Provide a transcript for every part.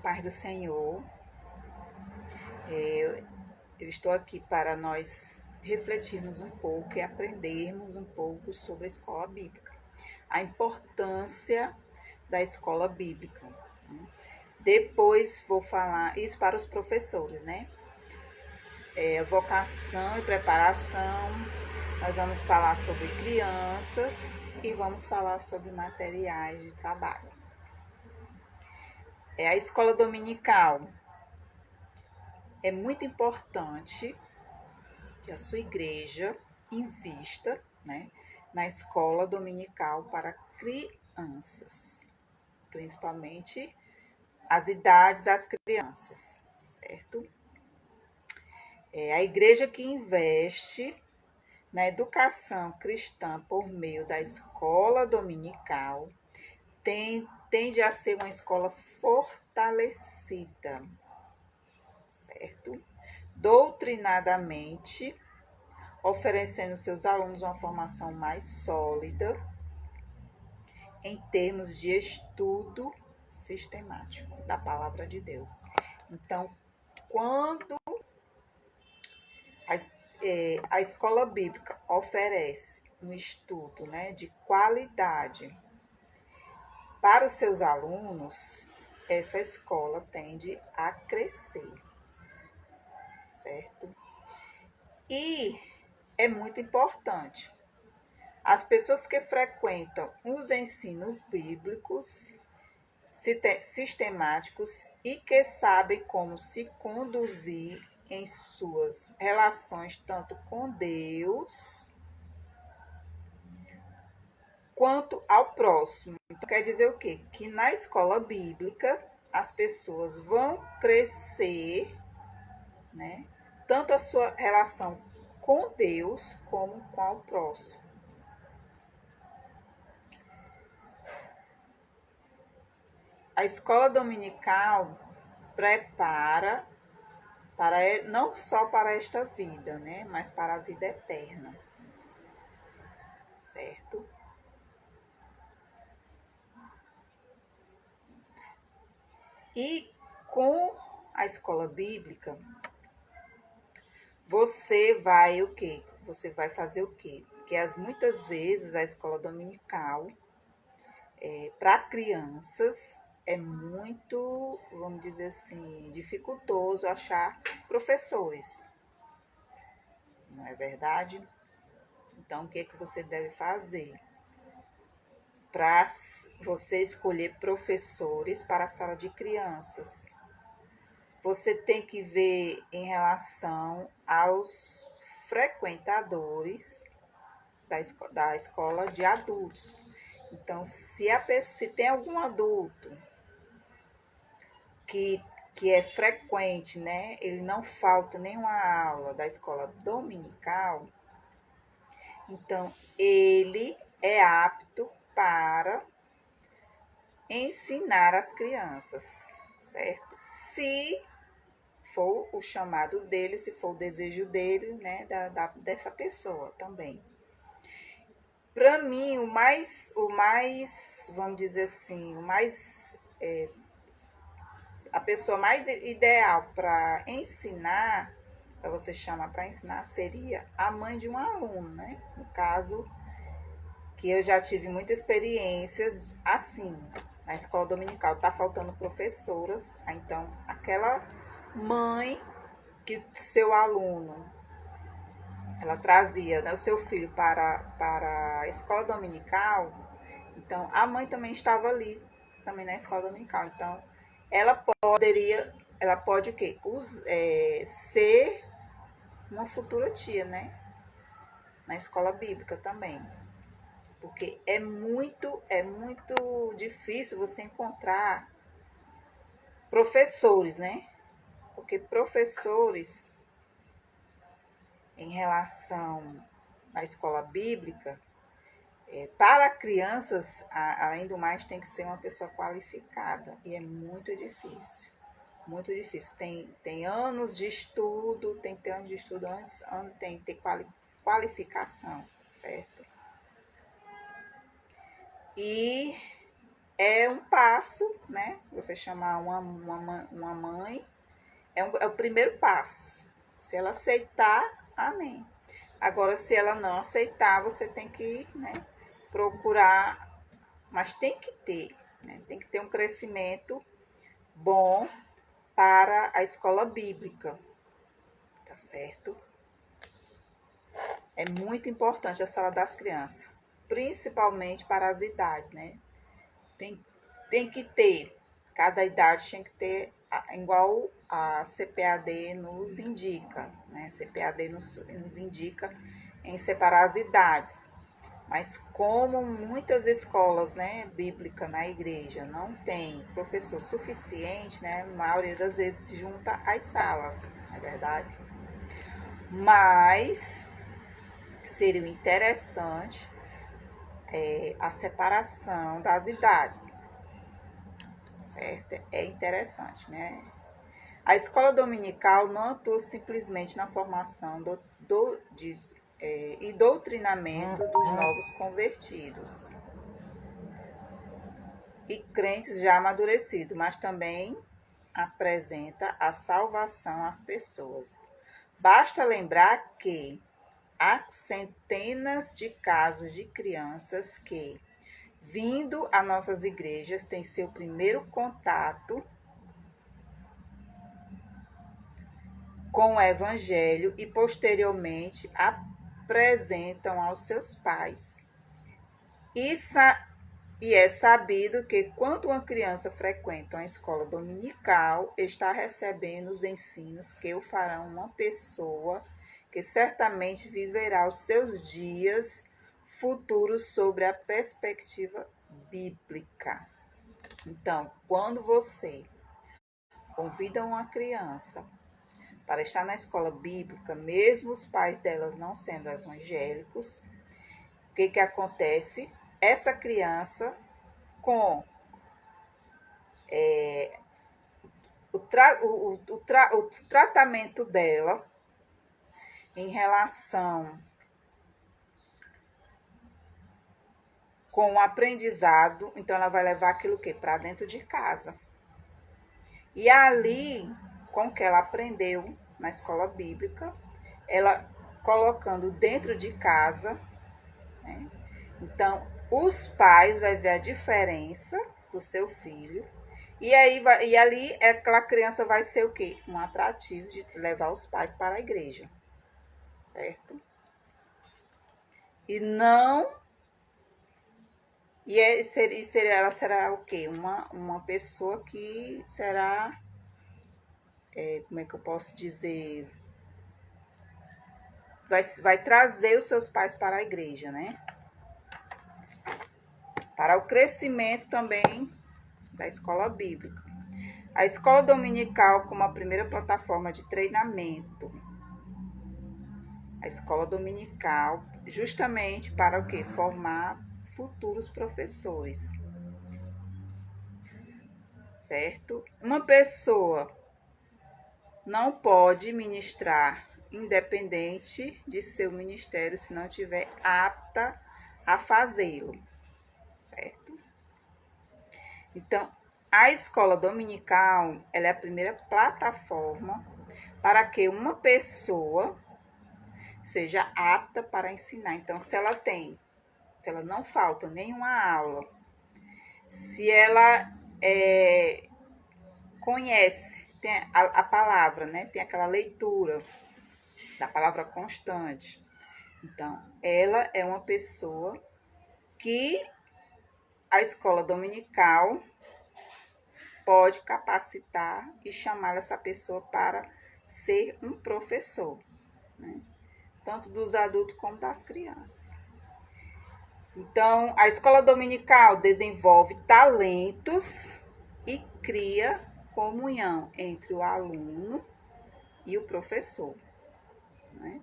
paz do Senhor. Eu estou aqui para nós refletirmos um pouco e aprendermos um pouco sobre a escola bíblica, a importância da escola bíblica. Depois vou falar isso para os professores, né? Vocação e preparação. Nós vamos falar sobre crianças e vamos falar sobre materiais de trabalho. A escola dominical. É muito importante que a sua igreja invista, né, na escola dominical para crianças, principalmente as idades das crianças, certo? A igreja que investe na educação cristã por meio da escola dominical tende a ser uma escola fortalecida, certo? Doutrinadamente, oferecendo seus alunos uma formação mais sólida em termos de estudo sistemático da palavra de Deus. Então, quando a escola bíblica oferece um estudo, né, de qualidade para os seus alunos, essa escola tende a crescer, certo? E é muito importante as pessoas que frequentam os ensinos bíblicos sistemáticos e que sabem como se conduzir em suas relações tanto com Deus quanto ao próximo. Então, quer dizer o quê? Que na escola bíblica as pessoas vão crescer, né? Tanto a sua relação com Deus como com o próximo. A escola dominical prepara não só para esta vida, né, mas para a vida eterna, certo? E com a escola bíblica, você vai o quê? Você vai fazer o quê? Porque muitas vezes a escola dominical, para crianças, é muito, vamos dizer assim, dificultoso achar professores, não é verdade? Então, o que é que você deve fazer? Para você escolher professores para a sala de crianças. Você tem que ver em relação aos frequentadores da escola de adultos. Então, se tem algum adulto que é frequente, né? Ele não falta nenhuma aula da escola dominical, então ele é apto para ensinar as crianças, certo? Se for o chamado dele, se for o desejo dele, né, dessa pessoa também. Para mim, vamos dizer assim, a pessoa mais ideal para ensinar, para você chamar para ensinar, seria a mãe de um aluno, né? No caso, que eu já tive muitas experiências assim, na escola dominical, tá faltando professoras, então aquela mãe que seu aluno, ela trazia, né, o seu filho para a escola dominical, então a mãe também estava ali, também na escola dominical, então ela pode o quê? Ser uma futura tia, né? Na escola bíblica também. Porque é muito difícil você encontrar professores, né? Porque professores, em relação à escola bíblica, para crianças, além do mais, tem que ser uma pessoa qualificada. E é muito difícil. Muito difícil. Tem anos de estudo, tem que ter anos de estudo, tem que ter qualificação, certo? E é um passo, né? Você chamar uma mãe, é o primeiro passo. Se ela aceitar, amém. Agora, se ela não aceitar, você tem que, né, procurar, mas tem que ter, né? Tem que ter um crescimento bom para a escola bíblica, tá certo? É muito importante a sala das crianças, principalmente para as idades, né? Tem, tem que ter, cada idade tem que ter, igual a CPAD nos indica, né? CPAD nos indica em separar as idades. Mas como muitas escolas, né, bíblicas na igreja não tem professor suficiente, né, a maioria das vezes se junta às salas, não é verdade? Mas seria interessante a separação das idades, certo? É interessante, né? A escola dominical não atua simplesmente na formação e doutrinamento dos novos convertidos e crentes já amadurecidos, mas também apresenta a salvação às pessoas. Basta lembrar que há centenas de casos de crianças que, vindo a nossas igrejas, têm seu primeiro contato com o evangelho e posteriormente apresentam aos seus pais. E é sabido que quando uma criança frequenta uma escola dominical, está recebendo os ensinos que o farão uma pessoa que certamente viverá os seus dias futuros sobre a perspectiva bíblica. Então, quando você convida uma criança para estar na escola bíblica, mesmo os pais delas não sendo evangélicos, o que acontece? Essa criança, com o tratamento dela em relação com o aprendizado, então ela vai levar aquilo que para dentro de casa. E ali, com o que ela aprendeu na escola bíblica, ela colocando dentro de casa, né? Então, os pais vão ver a diferença do seu filho. E ali aquela criança vai ser o quê? Um atrativo de levar os pais para a igreja. Certo? E não. Ela será o quê? Uma pessoa que será. Como é que eu posso dizer? Vai trazer os seus pais para a igreja, né? Para o crescimento também da escola bíblica. A escola dominical como a primeira plataforma de treinamento. A escola dominical justamente para o quê? Formar futuros professores. Certo? Uma pessoa não pode ministrar independente de seu ministério se não estiver apta a fazê-lo. Certo? Então, a escola dominical, ela é a primeira plataforma para que uma pessoa seja apta para ensinar. Então, se ela não falta nenhuma aula, se ela conhece, tem a palavra, né? Tem aquela leitura da palavra constante. Então, ela é uma pessoa que a escola dominical pode capacitar e chamar essa pessoa para ser um professor, né? Tanto dos adultos como das crianças. Então, a escola dominical desenvolve talentos e cria comunhão entre o aluno e o professor, né?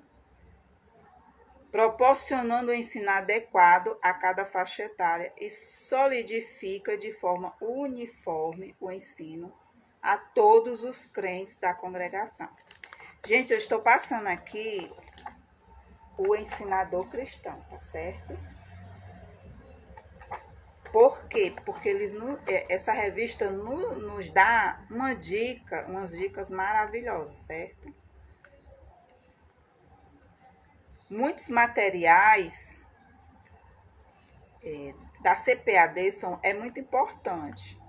Proporcionando o ensino adequado a cada faixa etária e solidifica de forma uniforme o ensino a todos os crentes da congregação. Gente, eu estou passando aqui o ensinador cristão, tá certo? Por quê? Porque essa revista nos dá umas dicas maravilhosas, certo? Muitos materiais da CPAD é muito importante,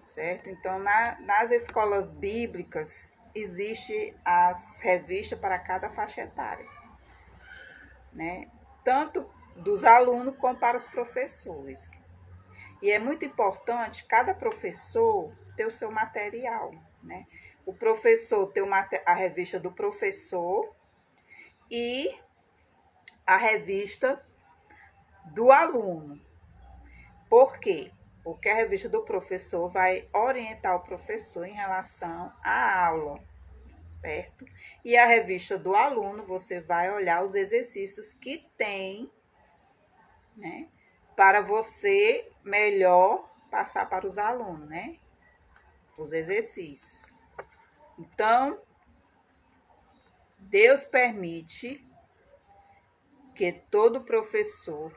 certo? Então, nas escolas bíblicas, existe as revistas para cada faixa etária, né? Tanto dos alunos como para os professores. E é muito importante cada professor ter o seu material, né? O professor ter a revista do professor e a revista do aluno. Por quê? Porque a revista do professor vai orientar o professor em relação à aula, certo? E a revista do aluno, você vai olhar os exercícios que tem, né? Para você melhor passar para os alunos, né? Os exercícios. Então, Deus permite que todo professor,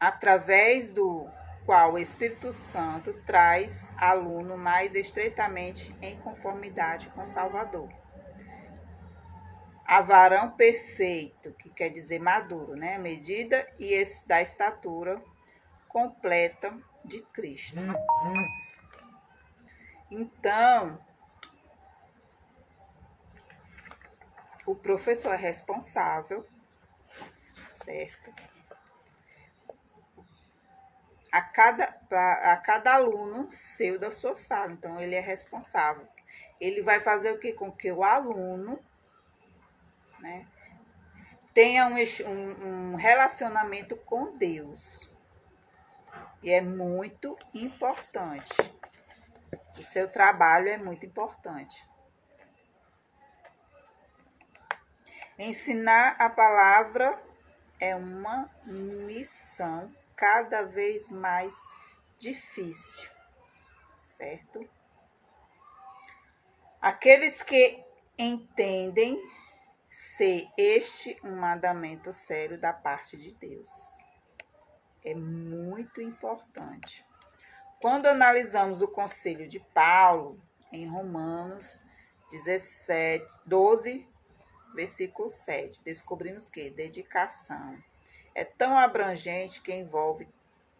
através do qual o Espírito Santo traz aluno mais estreitamente em conformidade com o Salvador. A varão perfeito, que quer dizer maduro, né? A medida da estatura completa de Cristo. Então, o professor é responsável, certo? A cada aluno seu da sua sala. Então, ele é responsável. Ele vai fazer o que? Com que o aluno, né, tenha um relacionamento com Deus. E é muito importante. O seu trabalho é muito importante. Ensinar a palavra é uma missão cada vez mais difícil, certo? Aqueles que entendem ser este um mandamento sério da parte de Deus. É muito importante. Quando analisamos o conselho de Paulo em Romanos 12, versículo 7, descobrimos que dedicação é tão abrangente que envolve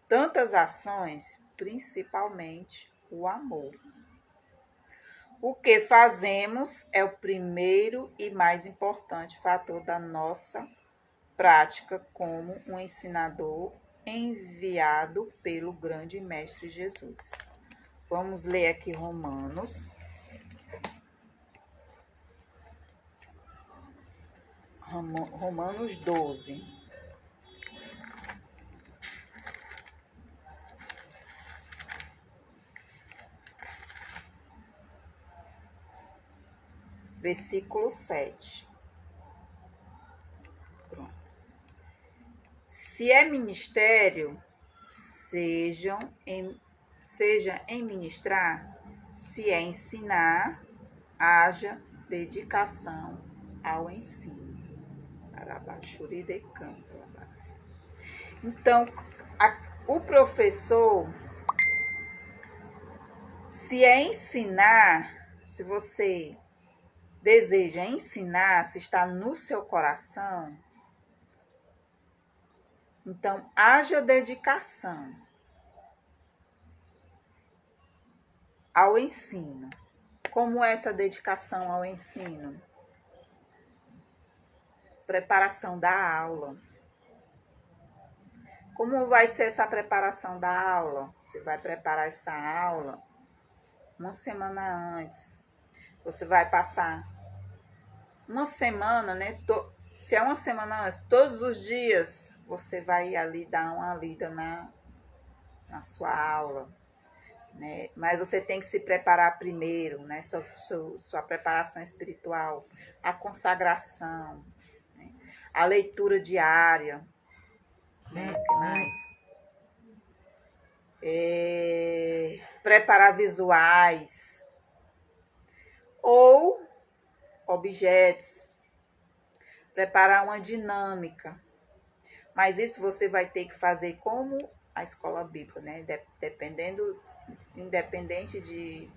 tantas ações, principalmente o amor. O que fazemos é o primeiro e mais importante fator da nossa prática como um ensinador enviado pelo grande Mestre Jesus. Vamos ler aqui Romanos 12. Versículo 7. Pronto. Se é ministério, seja em ministrar, se é ensinar, haja dedicação ao ensino. Então, o professor, se é ensinar, se você deseja ensinar, se está no seu coração, então haja dedicação ao ensino. Como é essa dedicação ao ensino? Preparação da aula. Como vai ser essa preparação da aula? Você vai preparar essa aula uma semana antes. Você vai passar uma semana, né? Se é uma semana antes, todos os dias, você vai ali dar uma lida na sua aula, né? Mas você tem que se preparar primeiro, né? Sua preparação espiritual, a consagração, né? A leitura diária, né? O que mais? Preparar visuais ou objetos, preparar uma dinâmica. Mas isso você vai ter que fazer como a escola bíblica, né? Dependendo, independente de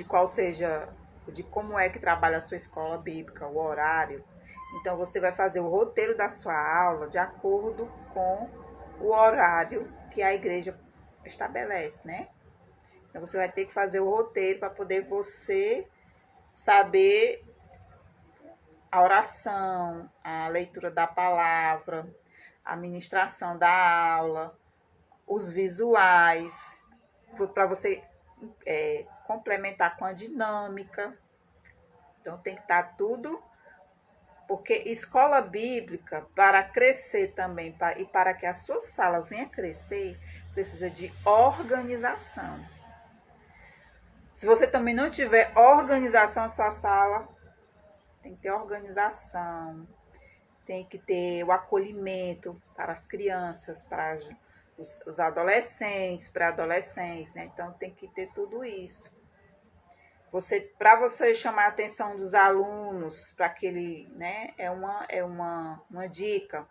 qual seja, de como é que trabalha a sua escola bíblica, o horário. Então você vai fazer o roteiro da sua aula de acordo com o horário que a igreja estabelece, né? Então você vai ter que fazer o roteiro para poder você saber a oração, a leitura da palavra, a ministração da aula, os visuais, para você complementar com a dinâmica. Então tem que estar tudo, porque escola bíblica, para crescer também, e para que a sua sala venha crescer, precisa de organização. Se você também não tiver organização na sua sala, tem que ter organização, tem que ter o acolhimento para as crianças, para os adolescentes, pré-adolescentes, né? Então tem que ter tudo isso. Para você chamar a atenção dos alunos, para aquele, né? É uma dica.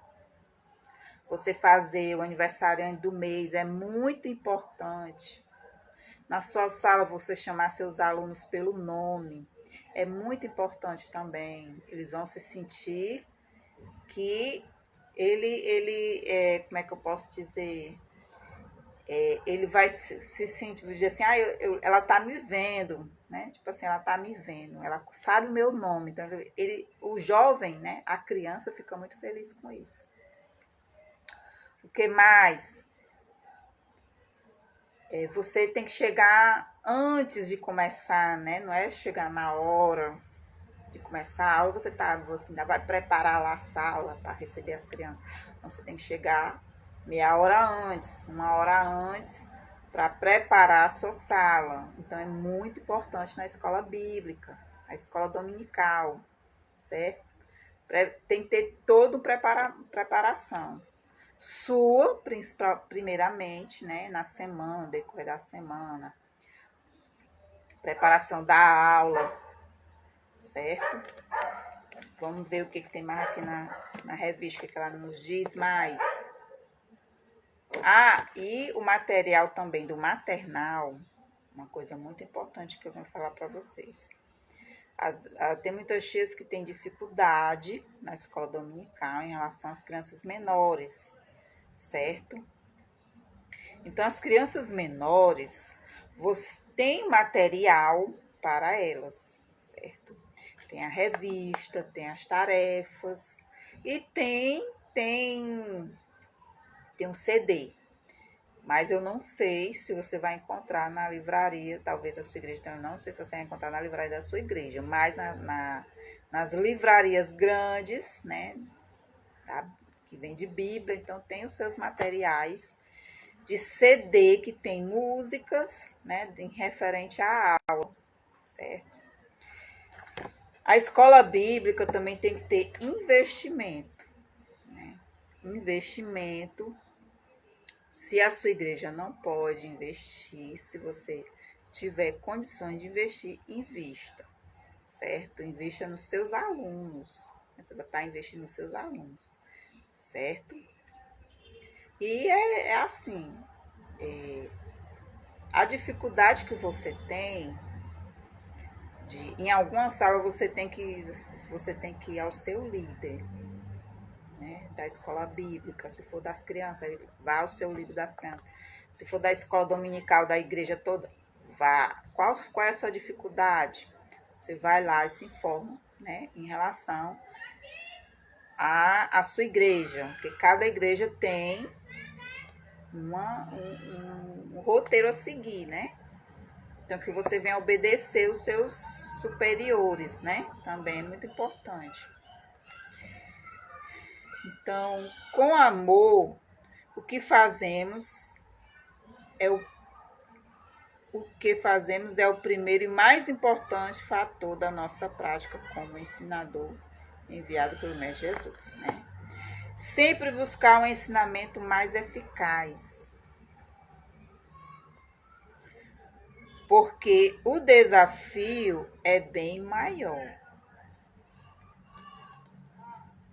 Você fazer o aniversariante do mês é muito importante. Na sua sala, você chamar seus alunos pelo nome é muito importante também. Eles vão se sentir que como é que eu posso dizer? Ele vai se sentir, dizer assim, ela tá me vendo, né? Tipo assim, ela tá me vendo, ela sabe o meu nome. Então, o jovem, né? A criança fica muito feliz com isso. O que mais? Você tem que chegar antes de começar, né? Não é chegar na hora de começar a aula, você ainda vai preparar lá a sala para receber as crianças. Então, você tem que chegar meia hora antes, uma hora antes, para preparar a sua sala. Então, é muito importante na escola bíblica, a escola dominical, certo? Tem que ter toda preparação. Sua, primeiramente, né, na semana, decorrer da semana. Preparação da aula, certo? Vamos ver o que tem mais aqui na revista, o que ela nos diz mais. E o material também do maternal, uma coisa muito importante que eu vou falar para vocês. Tem muitas tias que têm dificuldade na escola dominical em relação às crianças menores, certo? Então, as crianças menores, você tem material para elas, certo? Tem a revista, tem as tarefas e tem um CD. Mas eu não sei se você vai encontrar na livraria, talvez a sua igreja também, não sei se você vai encontrar na livraria da sua igreja, mas nas livrarias grandes, né, que vende Bíblia, então tem os seus materiais de CD que tem músicas, né, em referente à aula, certo? A escola bíblica também tem que ter investimento, né? Investimento. Se a sua igreja não pode investir, se você tiver condições de investir, invista, certo? Invista nos seus alunos. Você vai estar investindo nos seus alunos, certo? E é assim, a dificuldade que você tem em alguma sala você tem que ir ao seu líder, né, da escola bíblica. Se for das crianças, vá ao seu líder das crianças. Se for da escola dominical da igreja toda, vá. Qual é a sua dificuldade? Você vai lá e se informa, né, em relação à sua igreja, porque cada igreja tem um roteiro a seguir, né? Então, que você venha obedecer os seus superiores, né? Também é muito importante. Então, com amor, o que fazemos é o primeiro e mais importante fator da nossa prática como ensinador enviado pelo Mestre Jesus, né? Sempre buscar um ensinamento mais eficaz, porque o desafio é bem maior.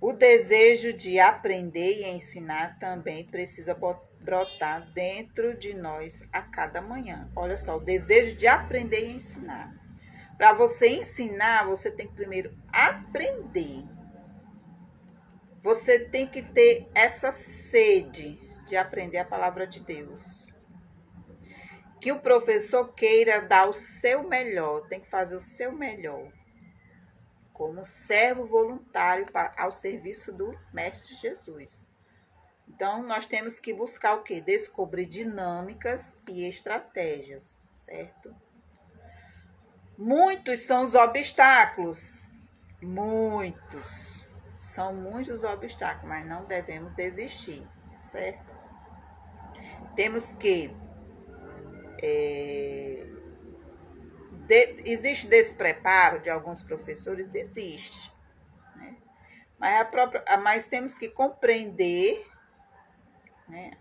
O desejo de aprender e ensinar também precisa brotar dentro de nós a cada manhã. Olha só, o desejo de aprender e ensinar. Para você ensinar, você tem que primeiro aprender. Você tem que ter essa sede de aprender a palavra de Deus. Que o professor queira dar o seu melhor, tem que fazer o seu melhor. Como servo voluntário ao serviço do Mestre Jesus. Então, nós temos que buscar o quê? Descobrir dinâmicas e estratégias, certo? Muitos são os obstáculos. Muitos. São muitos obstáculos, mas não devemos desistir, certo? Temos que... existe despreparo de alguns professores? Existe. Né? Mas temos que compreender, né,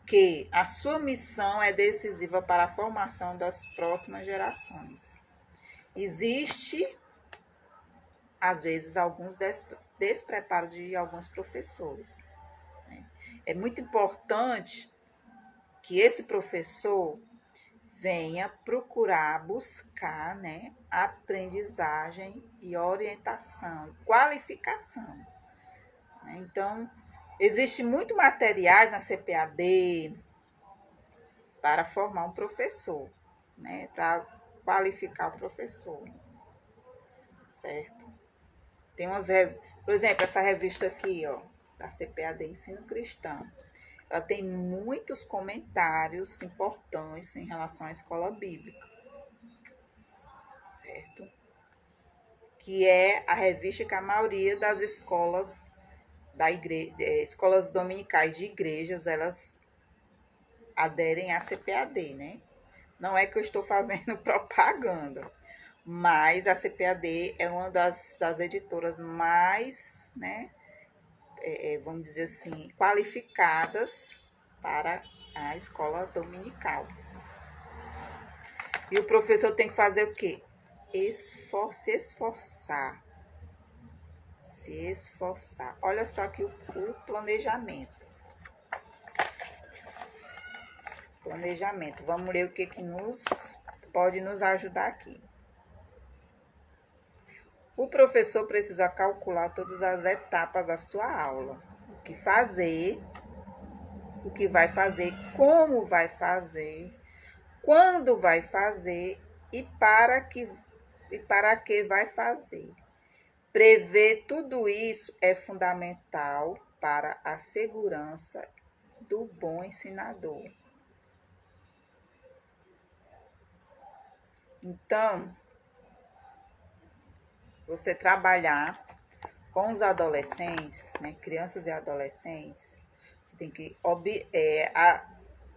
que a sua missão é decisiva para a formação das próximas gerações. Existe, às vezes, alguns despreparo de alguns professores. Né? É muito importante que esse professor venha procurar buscar, né, aprendizagem e orientação, qualificação. Né? Então, existe muito materiais na CPAD para formar um professor, né, para qualificar o professor, certo? Tem umas, por exemplo, essa revista aqui, ó, da CPAD Ensino Cristão. Ela tem muitos comentários importantes em relação à escola bíblica, certo? Que é a revista que a maioria das escolas escolas dominicais de igrejas, elas aderem à CPAD, né? Não é que eu estou fazendo propaganda, mas a CPAD é uma das editoras mais, né, vamos dizer assim, qualificadas para a escola dominical. E o professor tem que fazer o quê? Se esforçar. Se esforçar. Olha só aqui o planejamento. Planejamento. Vamos ler o que pode nos ajudar aqui. O professor precisa calcular todas as etapas da sua aula. O que fazer, o que vai fazer, como vai fazer, quando vai fazer e para que vai fazer. Prever tudo isso é fundamental para a segurança do bom ensinador. Então, você trabalhar com os adolescentes, né, crianças e adolescentes, você tem que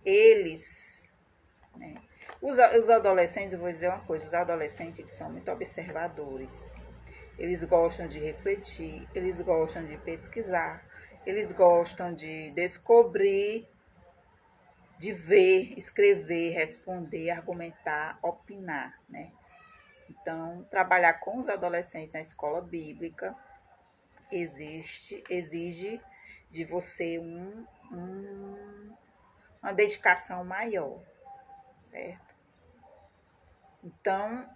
eles, né, os adolescentes, eu vou dizer uma coisa, os adolescentes eles são muito observadores. Eles gostam de refletir, eles gostam de pesquisar, eles gostam de descobrir, de ver, escrever, responder, argumentar, opinar, né? Então, trabalhar com os adolescentes na escola bíblica exige de você uma dedicação maior, certo? Então,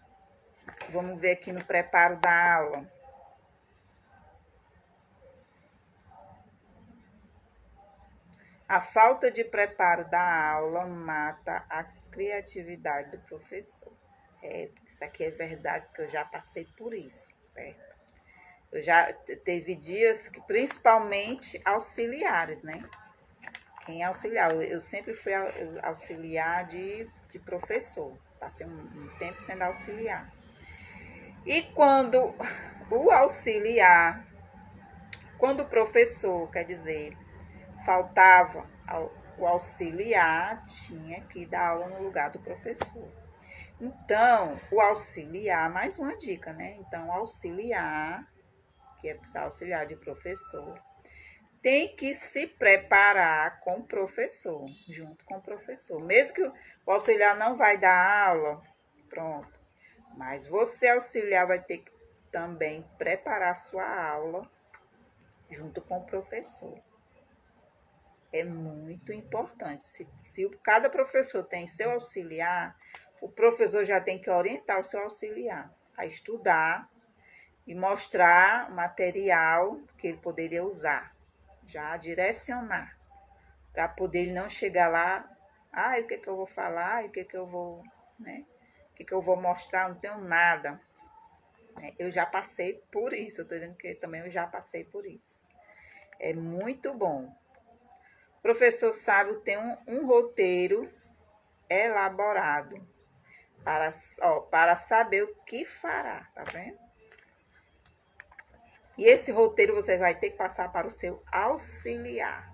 vamos ver aqui no preparo da aula. A falta de preparo da aula mata a criatividade do professor. Isso aqui é verdade, porque eu já passei por isso, certo? Eu já teve dias que, principalmente auxiliares, né? Quem é auxiliar? Eu sempre fui auxiliar de professor. Passei um tempo sendo auxiliar. E quando quando o professor, quer dizer, faltava o auxiliar, tinha que dar aula no lugar do professor. Então, o auxiliar, mais uma dica, né? Então, o auxiliar, que é auxiliar de professor, tem que se preparar com o professor, junto com o professor. Mesmo que o auxiliar não vai dar aula, pronto. Mas você, auxiliar, vai ter que também preparar a sua aula junto com o professor. É muito importante. Se cada professor tem seu auxiliar, o professor já tem que orientar o seu auxiliar a estudar e mostrar o material que ele poderia usar, já direcionar, para poder ele não chegar lá, o que eu vou falar, o que eu vou, né? O que eu vou mostrar, não tenho nada. Eu já passei por isso, eu estou dizendo que também eu já passei por isso. É muito bom. O professor sábio tem um roteiro elaborado para saber o que fará, tá vendo? E esse roteiro você vai ter que passar para o seu auxiliar.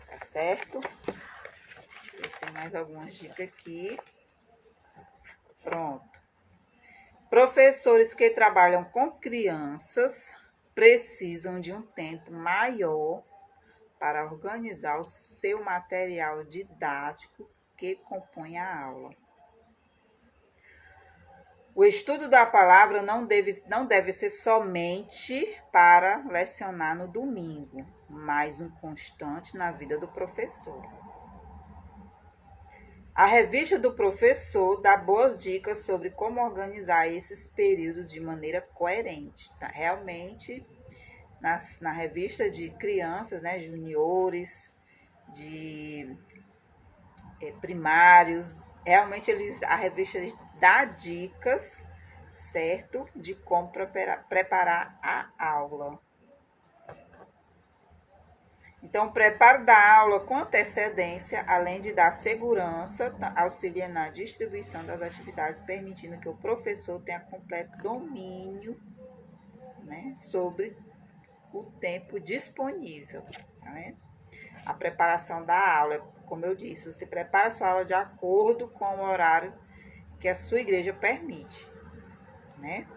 Tá certo? Deixa eu ver se tem mais algumas dicas aqui. Pronto. Professores que trabalham com crianças precisam de um tempo maior para organizar o seu material didático que compõe a aula. O estudo da palavra não deve ser somente para lecionar no domingo, mas um constante na vida do professor. A revista do professor dá boas dicas sobre como organizar esses períodos de maneira coerente. Tá? Realmente, na revista de crianças, né, juniores, de primários, realmente a revista dá dicas, certo, de como preparar a aula. Então, o preparo da aula com antecedência, além de dar segurança, auxilia na distribuição das atividades, permitindo que o professor tenha completo domínio, né, sobre o tempo disponível. Tá vendo? A preparação da aula, como eu disse, você prepara a sua aula de acordo com o horário que a sua igreja permite, né?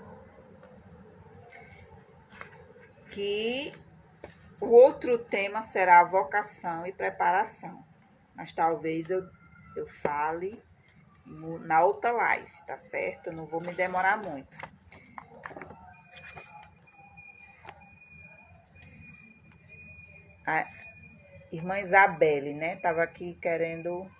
Que o outro tema será a vocação e preparação, mas talvez eu fale na outra live, tá certo? Eu não vou me demorar muito. A irmã Isabelle, né? Tava aqui querendo